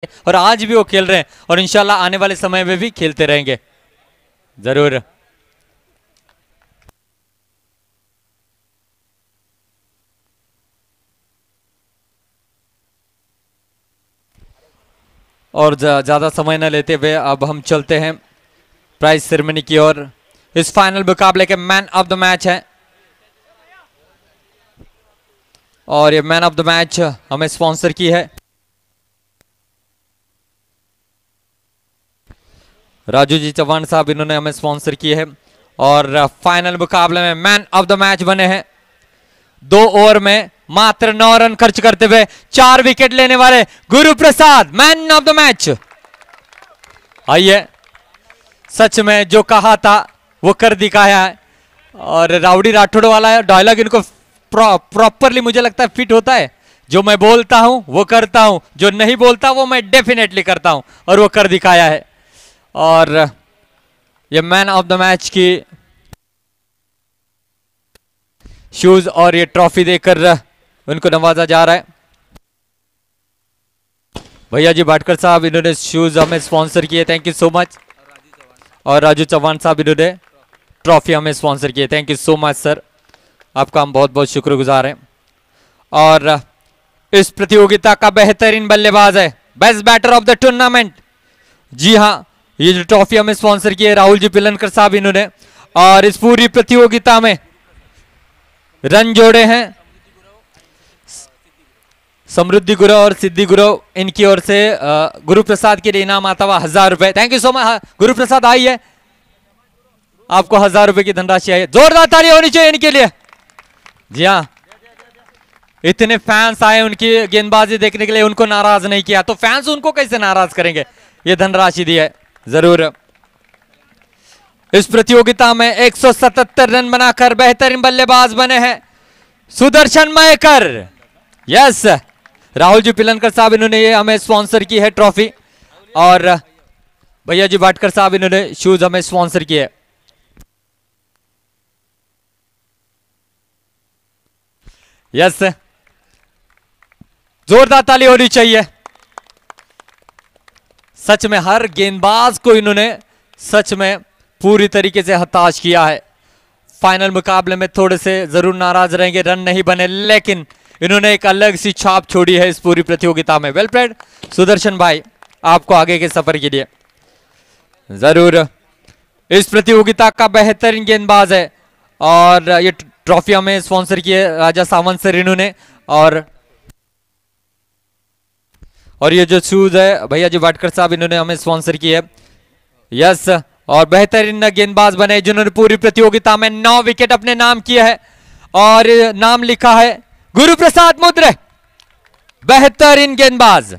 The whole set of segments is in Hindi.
और आज भी वो खेल रहे हैं और इंशाल्लाह आने वाले समय में भी खेलते रहेंगे जरूर। और ज्यादा समय न लेते हुए अब हम चलते हैं प्राइज सेरेमनी की ओर। इस फाइनल मुकाबले के मैन ऑफ द मैच है और ये मैन ऑफ द मैच हमें स्पॉन्सर की है राजू जी चौहान साहब, इन्होंने हमें स्पॉन्सर की है। और फाइनल मुकाबले में मैन ऑफ द मैच बने हैं 2 ओवर में मात्र 9 रन खर्च करते हुए 4 विकेट लेने वाले Guru Prasad, man of the match. आइए, सच में जो कहा था वो कर दिखाया है और राउडी राठौड़ वाला डायलॉग इनको प्रॉपरली मुझे लगता है फिट होता है। जो मैं बोलता हूं वो करता हूं, जो नहीं बोलता वो मैं डेफिनेटली करता हूं और वो कर दिखाया है। और ये मैन ऑफ द मैच की शूज और ये ट्रॉफी देकर उनको नवाजा जा रहा है। भैया जी भाटकर साहब, इन्होंने शूज हमें स्पॉन्सर किए, थैंक यू सो मच। और राजू चौहान साहब, इन्होंने ट्रॉफी हमें स्पॉन्सर किए, thank you so much sir, आपका हम बहुत बहुत शुक्रगुजार हैं। और इस प्रतियोगिता का बेहतरीन बल्लेबाज है, best batter of the tournament. जी हाँ, ये जो ट्रॉफी हमें स्पॉन्सर की है राहुल जी पिलनकर साहब इन्होंने। और इस पूरी प्रतियोगिता में रन जोड़े हैं समृद्धि गुरु और सिद्धि गुरु, इनकी ओर से गुरु प्रसाद के लिए इनाम आता हुआ 1000 रुपए, thank you so much Guru Prasad. आई है आपको 1000 रुपए की धनराशि आई है, जोरदार ताली होनी चाहिए इनके लिए। जी हाँ, इतने फैंस आए उनकी गेंदबाजी देखने के लिए, उनको नाराज नहीं किया तो फैंस उनको कैसे नाराज करेंगे। ये धनराशि दी है जरूर। इस प्रतियोगिता में 177 रन बनाकर बेहतरीन बल्लेबाज बने हैं सुदर्शन मयेकर। यस, राहुल जी पिलनकर साहब, इन्होंने ये हमें स्पॉन्सर की है ट्रॉफी। और भैया जी भाटकर साहब, इन्होंने शूज हमें स्पॉन्सर किए। यस, जोरदार ताली होनी चाहिए। सच में हर गेंदबाज को इन्होंने सच में पूरी तरीके से हताश किया है। फाइनल मुकाबले में थोड़े से जरूर नाराज रहेंगे, रन नहीं बने, लेकिन इन्होंने एक अलग सी छाप छोड़ी है इस पूरी प्रतियोगिता में। वेल प्लेड सुदर्शन भाई, आपको आगे के सफर के लिए जरूर। इस प्रतियोगिता का बेहतरीन गेंदबाज है और ये ट्रॉफी हमें स्पॉन्सर की है राजा सावंत सर इन्होंने। और ये जो शूज है भैया जी भाटकर साहब, इन्होंने हमें स्पॉन्सर की है। यस, और बेहतरीन गेंदबाज बने जिन्होंने पूरी प्रतियोगिता में 9 विकेट अपने नाम किए हैं और नाम लिखा है गुरु प्रसाद मुद्रे, बेहतरीन गेंदबाज।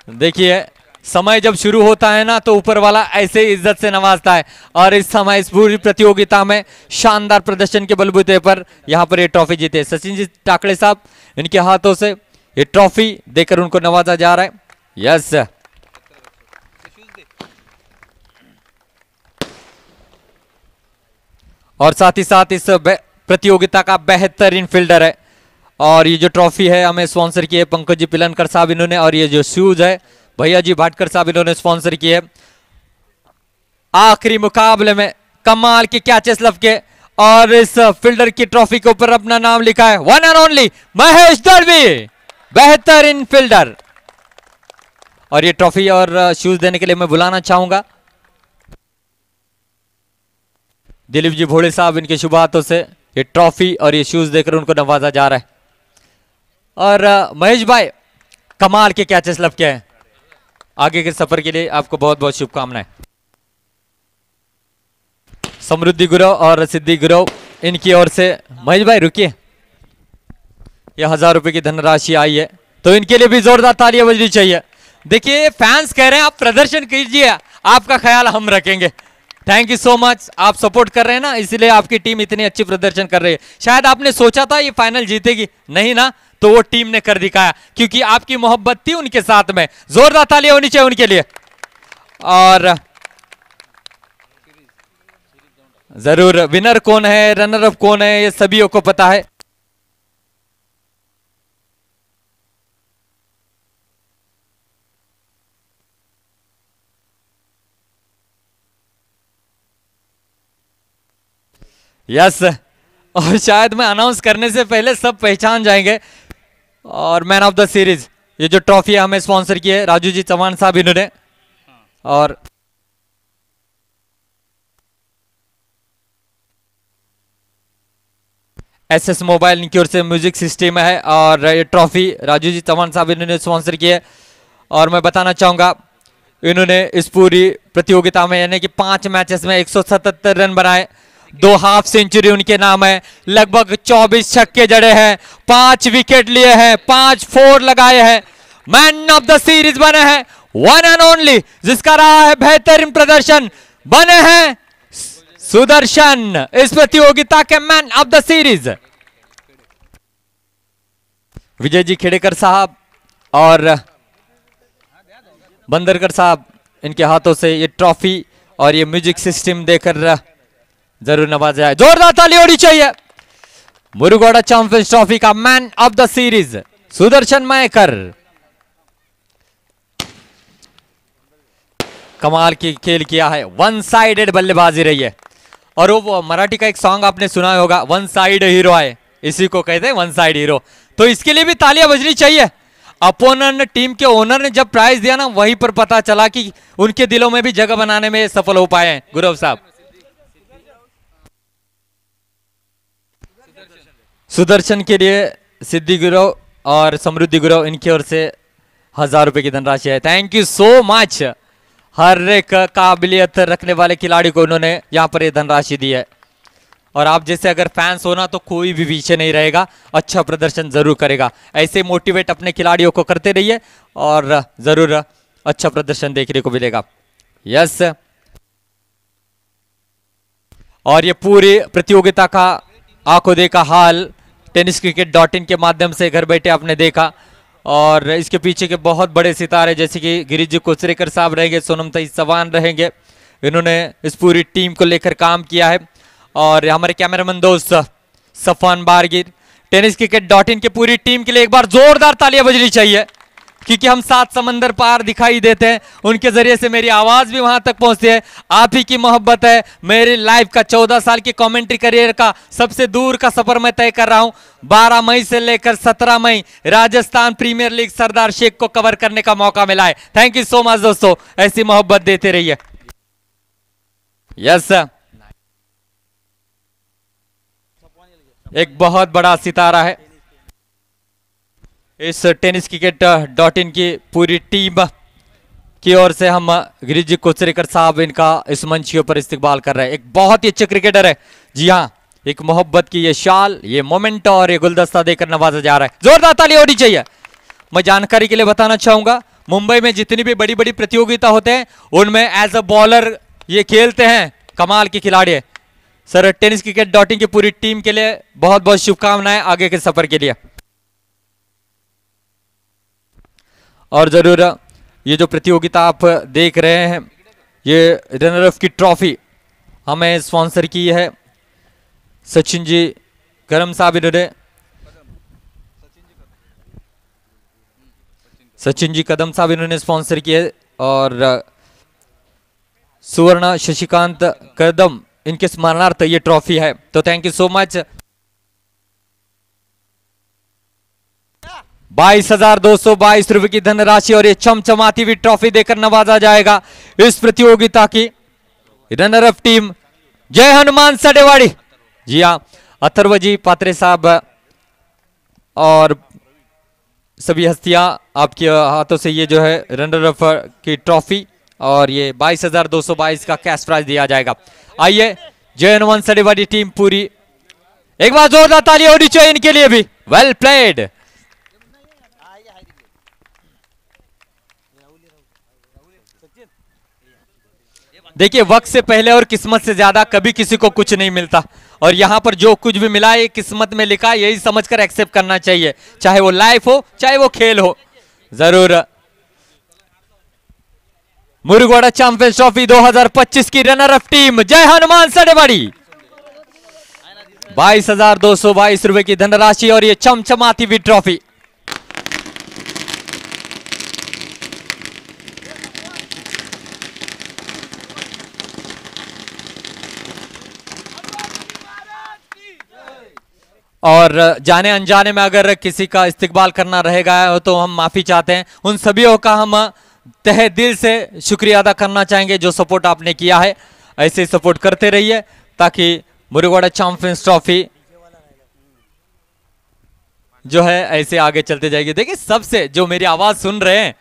देखिए, समय जब शुरू होता है ना तो ऊपर वाला ऐसे इज्जत से नवाजता है और इस समय इस पूरी प्रतियोगिता में शानदार प्रदर्शन के बलबूते पर यहां पर ये ट्रॉफी जीते सचिन जी टाकड़े साहब, इनके हाथों से ये ट्रॉफी देकर उनको नवाजा जा रहा है। यस, और साथ ही साथ इस प्रतियोगिता का बेहतरीन फील्डर है। और ये जो ट्रॉफी है हमें स्पॉन्सर की है पंकज जी पिलनकर साहब इन्होंने। और ये जो शूज है भैया जी भाटकर साहब इन्होंने स्पॉन्सर की है। आखिरी मुकाबले में कमाल के कैचेस लपके और इस फील्डर की ट्रॉफी के ऊपर अपना नाम लिखा है one and only Mahesh Dalvi, बेहतरीन फील्डर। और ये ट्रॉफी और शूज देने के लिए मैं बुलाना चाहूंगा दिलीप जी भोले साहब, इनके शुभ हाथों से ये ट्रॉफी और ये शूज देकर उनको नवाजा जा रहा है। और महेश भाई, कमाल के कैचेस लपके हैं, आगे के सफर के लिए आपको बहुत बहुत शुभकामनाएं। समृद्धि गुरु और सिद्धि गुरु, इनकी ओर से महेश भाई रुकिए, ये 1000 रुपए की धनराशि आई है तो इनके लिए भी जोरदार तालियां बजनी चाहिए। देखिए, फैंस कह रहे हैं आप प्रदर्शन कीजिए, आपका ख्याल हम रखेंगे। थैंक यू सो मच, आप सपोर्ट कर रहे हैं ना, इसलिए आपकी टीम इतनी अच्छी प्रदर्शन कर रही है। शायद आपने सोचा था ये फाइनल जीतेगी, नहीं ना, तो वो टीम ने कर दिखाया क्योंकि आपकी मोहब्बत थी उनके साथ में। जोरदार तालियां होनी चाहिए उनके लिए। और जरूर विनर कौन है, रनर अप कौन है, ये सभी को पता है। यस, और शायद मैं अनाउंस करने से पहले सब पहचान जाएंगे। और मैन ऑफ द सीरीज ये जो ट्रॉफी है हमें स्पॉन्सर की है राजू जी चौहान साहब इन्होंने। और एसएस मोबाइल इनकी ओर से म्यूजिक सिस्टम है और ये ट्रॉफी राजू जी चौहान साहब इन्होंने स्पॉन्सर की है। और मैं बताना चाहूंगा इन्होंने इस पूरी प्रतियोगिता में यानी कि 5 मैचेस में 177 रन बनाए, 2 हाफ सेंचुरी उनके नाम है, लगभग 24 छक्के जड़े हैं, 5 विकेट लिए हैं, 5 4 लगाए हैं, मैन ऑफ द सीरीज बने हैं, वन एंड ओनली जिसका रहा है बेहतरीन प्रदर्शन, बने हैं सुदर्शन इस प्रतियोगिता के man of the series. Vijay ji Khedekar साहब और बंदरकर साहब इनके हाथों से ये ट्रॉफी और ये म्यूजिक सिस्टम देकर जरूर नवाजा जाए। जोरदार ताली होनी चाहिए। मुरुगोड़ा चैंपियंस ट्रॉफी का man of the series Sudarshan Mayekar. कमाल की खेल किया है, वन साइडेड बल्लेबाजी रही है। और वो मराठी का एक सॉन्ग आपने सुना होगा, वन साइड हीरो आए, इसी को कहते हैं वन साइड हीरो। तो इसके लिए भी तालियां बजनी चाहिए। अपोनेंट टीम के ओनर ने जब प्राइज दिया ना वहीं पर पता चला कि उनके दिलों में भी जगह बनाने में सफल हो पाए हैं गुरव साहब। सुदर्शन के लिए सिद्धि गुरव और समृद्धि गुरव इनकी ओर से 1000 रुपए की धनराशि है। Thank you so much. हर एक काबिलियत रखने वाले खिलाड़ी को उन्होंने यहाँ पर ये धनराशि दी है। और आप जैसे अगर फैंस होना तो कोई भी पीछे नहीं रहेगा, अच्छा प्रदर्शन जरूर करेगा। ऐसे मोटिवेट अपने खिलाड़ियों को करते रहिए और जरूर अच्छा प्रदर्शन देखने को मिलेगा। यस, और ये पूरी प्रतियोगिता का आंखों देखा हाल tenniscricket.in के माध्यम से घर बैठे आपने देखा। और इसके पीछे के बहुत बड़े सितारे जैसे कि गिरीश जी कोचरेकर साहब रहेंगे, सोनम ताई चौहान रहेंगे, इन्होंने इस पूरी टीम को लेकर काम किया है। और हमारे कैमरामैन दोस्त सफान बारगिर, tenniscricket.in की पूरी टीम के लिए एक बार जोरदार तालियां बजनी चाहिए क्योंकि हम 7 समंदर पार दिखाई देते हैं, उनके जरिए से मेरी आवाज भी वहां तक पहुंचती है। आप ही की मोहब्बत है। मेरी लाइफ का 14 साल की कमेंट्री करियर का सबसे दूर का सफर मैं तय कर रहा हूं। 12 मई से लेकर 17 मई राजस्थान प्रीमियर लीग सरदार शेख को कवर करने का मौका मिला है। थैंक यू सो मच दोस्तों, ऐसी मोहब्बत देते रहिए। यस, एक बहुत बड़ा सितारा है इस tenniscricket.in की पूरी टीम की ओर से हम गिरीश जी कोचरेकर साहब इनका इस मंच के ऊपर इस्तेमाल कर रहे हैं। एक बहुत ही अच्छे क्रिकेटर है। जी हाँ, एक मोहब्बत की ये शाल, ये मोमेंट और ये गुलदस्ता देकर नवाजा जा रहा है। जोरदार ताली होनी चाहिए। मैं जानकारी के लिए बताना चाहूंगा, मुंबई में जितनी भी बड़ी बड़ी प्रतियोगिता होते हैं उनमें एज अ बॉलर ये खेलते हैं, कमाल के खिलाड़ी है। सर tenniscricket.in की पूरी टीम के लिए बहुत बहुत शुभकामनाएं आगे के सफर के लिए। और जरूर ये जो प्रतियोगिता आप देख रहे हैं, ये रनर अप की ट्रॉफी हमें स्पॉन्सर की है सचिन जी करम साहब, इन्होंने सचिन जी कदम साहब इन्होंने स्पॉन्सर की है। और सुवर्ण शशिकांत कदम इनके स्मरणार्थ ये ट्रॉफी है। तो थैंक यू सो मच। 22,222 रुपए की धनराशि और ये चमचमाती हुई ट्रॉफी देकर नवाजा जाएगा इस प्रतियोगिता की रनर अप टीम जय हनुमान सडेवाड़ी। जी हाँ, अथर्व जी पात्रे साहब और सभी हस्तियां आपके हाथों से ये जो है रनर अप की ट्रॉफी और ये 22,222 का कैश प्राइज दिया जाएगा। आइए, जय हनुमान सडेवाड़ी टीम पूरी, एक बार जोरदार ताली होनी चाहिए इनके लिए भी। Well played. देखिए, वक्त से पहले और किस्मत से ज्यादा कभी किसी को कुछ नहीं मिलता, और यहां पर जो कुछ भी मिला है किस्मत में लिखा, यही समझकर एक्सेप्ट करना चाहिए, चाहे वो लाइफ हो चाहे वो खेल हो। जरूर मुरुगोड़ा चैंपियंस ट्रॉफी 2025 की रनर अप टीम जय हनुमान सडेवाड़ी 22,222 रुपए की धनराशि और ये चमचमाती हुई ट्रॉफी। और जाने अनजाने में अगर किसी का इस्तिकबाल करना रहेगा तो हम माफी चाहते हैं। उन सभी का हम तहे दिल से शुक्रिया अदा करना चाहेंगे जो सपोर्ट आपने किया है। ऐसे ही सपोर्ट करते रहिए ताकि मुरुगवाड़ा चैंपियंस ट्रॉफी जो है ऐसे आगे चलते जाएगी। देखिए सबसे जो मेरी आवाज सुन रहे हैं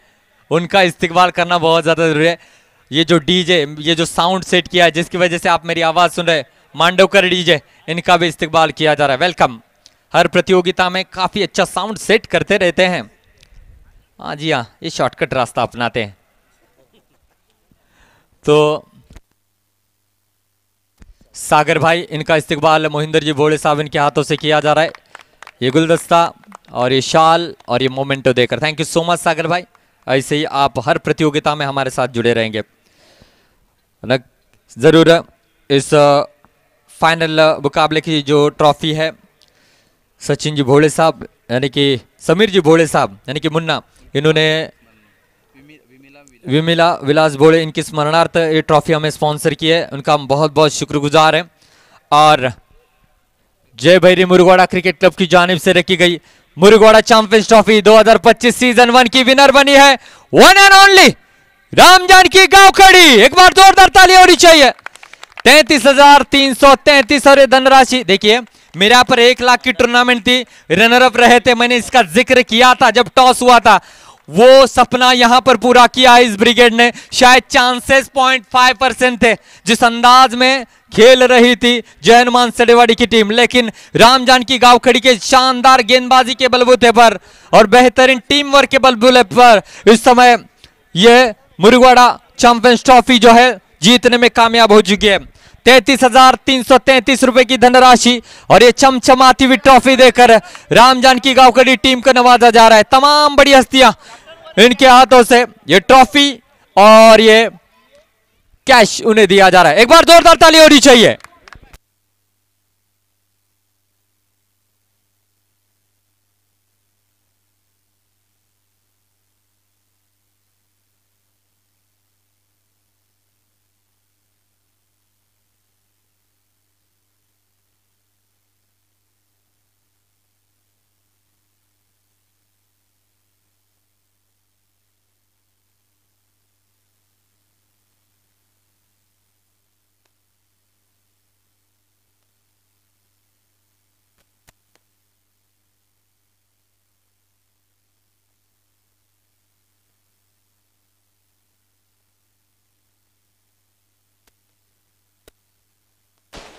उनका इस्तिकबाल करना बहुत ज्यादा जरूरी है। ये जो डीजे, ये जो साउंड सेट किया है जिसकी वजह से आप मेरी आवाज सुन रहे हैं, मांडवकर डीजे, इनका भी इस्तिकबाल किया जा रहा है। वेलकम। हर प्रतियोगिता में काफी अच्छा साउंड सेट करते रहते हैं। हाँ जी हाँ, ये शॉर्टकट रास्ता अपनाते हैं। तो सागर भाई, इनका इस्तिकबाल मोहिंदर जी भोले साहब इनके हाथों से किया जा रहा है। ये गुलदस्ता और ये शाल और ये मोमेंटो देकर। थैंक यू सो मच सागर भाई। ऐसे ही आप हर प्रतियोगिता में हमारे साथ जुड़े रहेंगे जरूर। इस फाइनल मुकाबले की जो ट्रॉफी है सचिन जी भोले साहब यानी कि समीर जी भोले साहब यानी कि मुन्ना, इन्होंने विमिला विलास भोले इनकी स्मरणार्थ ये ट्रॉफी हमें स्पॉन्सर की है। उनका हम बहुत बहुत शुक्रगुजार हैं। और जय भैरी मुरुगवाड़ा क्रिकेट क्लब की जानिब से रखी गई मुरुगवाड़ा चैंपियंस ट्रॉफी 2025 सीजन 1 की विनर बनी है वन एंड ओनली रामजानकी गांवखड़ी। एक बार जोरदार ताली होनी चाहिए। 33,333 और धनराशि देखिए मेरे यहाँ पर 1 लाख की टूर्नामेंट थी, रनर अप रहे थे। मैंने इसका जिक्र किया था जब टॉस हुआ था। वो सपना यहां पर पूरा किया इस ब्रिगेड ने। शायद चांसेस 0.5% थे जिस अंदाज में खेल रही थी जय हनुमान सडेवाड़ी की टीम, लेकिन रामजानकी गांवखड़ी के शानदार गेंदबाजी के बलबूते पर और बेहतरीन टीम वर्क के बलबूते पर इस समय यह मुरुगवाड़ा चैंपियंस ट्रॉफी जो है जीतने में कामयाब हो चुकी है। 33,333 रुपए की धनराशि और ये चमचमाती हुई ट्रॉफी देकर रामजानकी गांवखड़ी टीम को नवाजा जा रहा है। तमाम बड़ी हस्तियां इनके हाथों से ये ट्रॉफी और ये कैश उन्हें दिया जा रहा है। एक बार जोरदार ताली होनी चाहिए।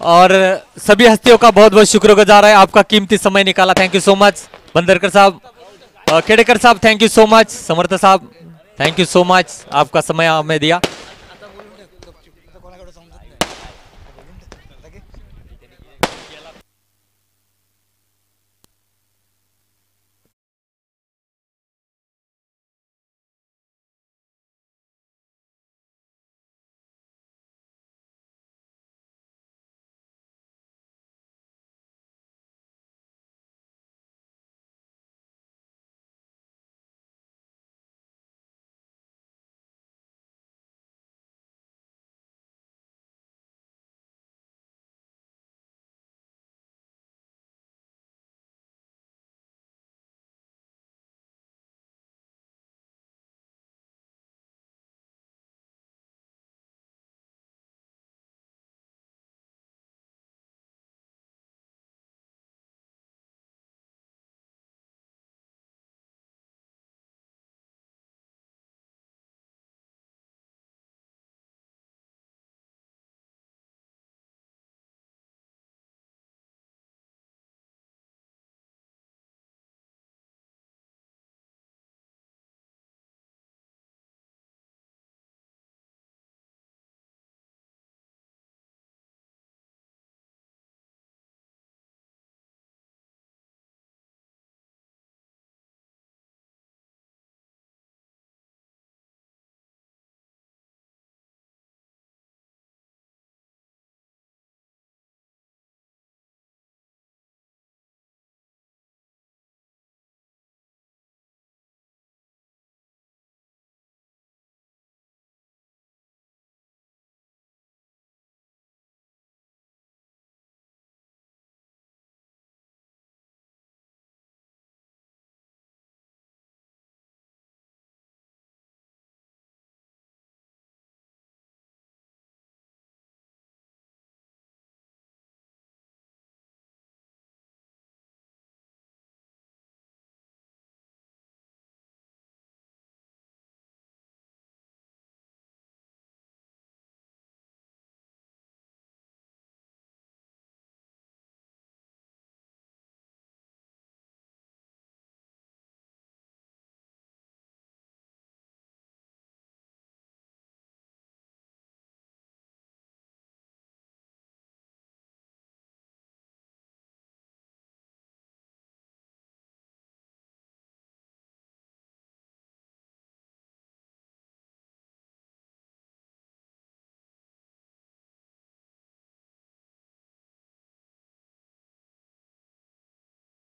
और सभी हस्तियों का बहुत बहुत शुक्रगुजार है, आपका कीमती समय निकाला। Thank you so much Bandarkar साहब, खेड़ेकर साहब थैंक यू सो मच, समर्थ साहब थैंक यू सो मच, आपका समय हमें दिया।